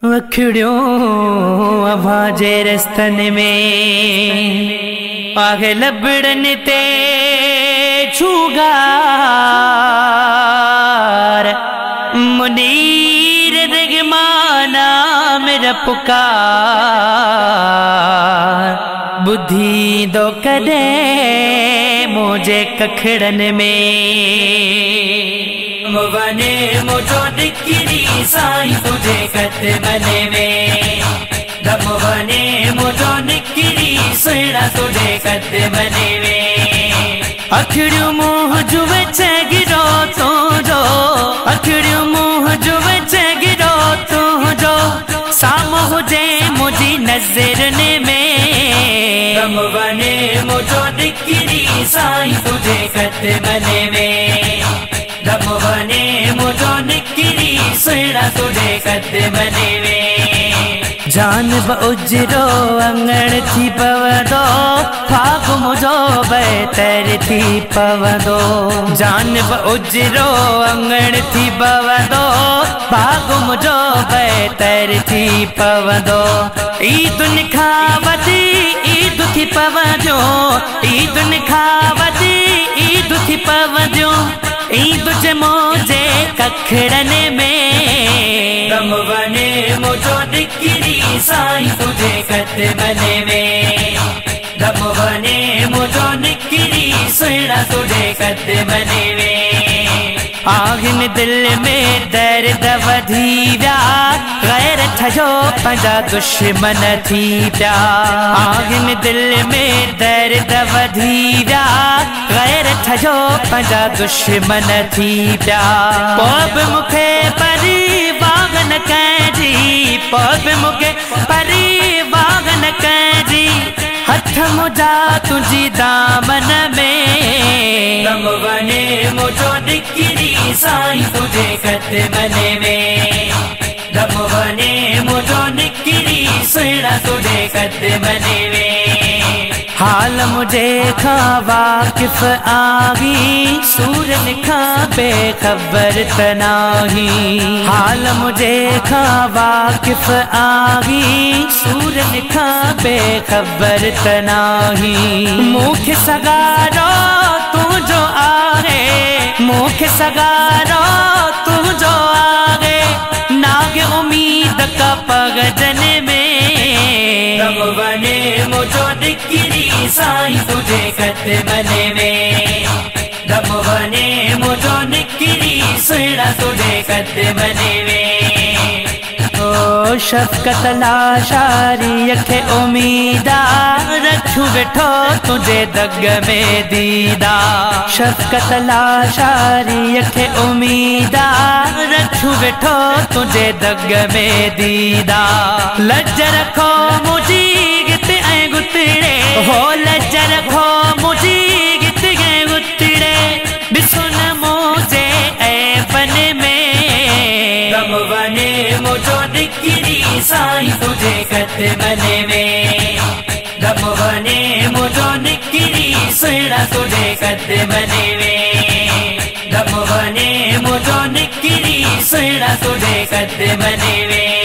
वखड़ियों अभाजे रस्तन में आगे लबड़न ते छूगार मुनीर रगमाना मेरा पुकार बुद्धि दो कदे मुझे कखड़न में मुवने मुझो दिक्किरी साईं तुझे कत मने में दमुवने मुझो निक्किरी सुना तुझे कत मने में अखड़ियों मुँह जुवे गिरो तो जो अखड़ियों मुँह जुवे गिरो तो जो सामो हुजे मुझी नजरने में दमुवने मुझो दिक्किरी साईं तुझे कत मने में दमुवने मुझो निक्किरी सुना तुझे कत मने में जान ब उजरो अंगण थी पवदो फाग मुझो बेहतर थी पवदो जान ब उजरो अंगण थी पवदो फाग मुझो बेहतर थी पवदो ईद खावती ईद थी पवजो ईद खावती ईद थी पवजो ईद जे मोजे कखड़न में दमुवने मुझो दिक्किरी साईं तुझे कत मने में दमुवने मुझो निक्किरी सुना तुझे कत मने में आगिन दिल में दर्द वधी व्या गैर ठजो पंजा दुश्मन थी प्या आगिन दिल में दर्द वधी व्या गैर ठजो पंजा दुश्मन थी प्या पोब मुखे परी वागन कैजी पोब मुखे परी वागन कैजी हथ मुझा तुझी दामन में दमुवने मुझो दिक्किरी साईं तुझे कत मने में दमुवने मुझो निक्किरी सुना तुझे कत मने में हाल मुझे खा वाकिफ आगी सूरन खा बेखबर तनाही हाल मुझे खा वाकिफ आगी सूरन खा बेखबर तनाही मुख सगारो तू जो आगे मुख सगारो तू जो आगे नाग उम्मीद का पगजन में दमुवने मुझो दिक्किरी साईं तुझे कत मने में दमुवने मुझो निक्किरी सुना तुझे कत मने में ओ शफकत लाशारी यखे उम्मीदा रखूं बैठो तुझे दग में दीदा शफकत लाशारी यखे उम्मीदा रखूं बैठो तुझे दग में दीदा लज रखो मुझी गित ऐ गुतड़े हो लज रखो मुझी गित ऐ गुतड़े बिसुन मुझे ऐ बन में दमुवने मुझो दिक्किरी साईं तुझे कत मने में दमुवने मुझो निक्किरी सुना तुझे कत मने में दमुवने मुझो निक्किरी सुना तुझे कत मने में।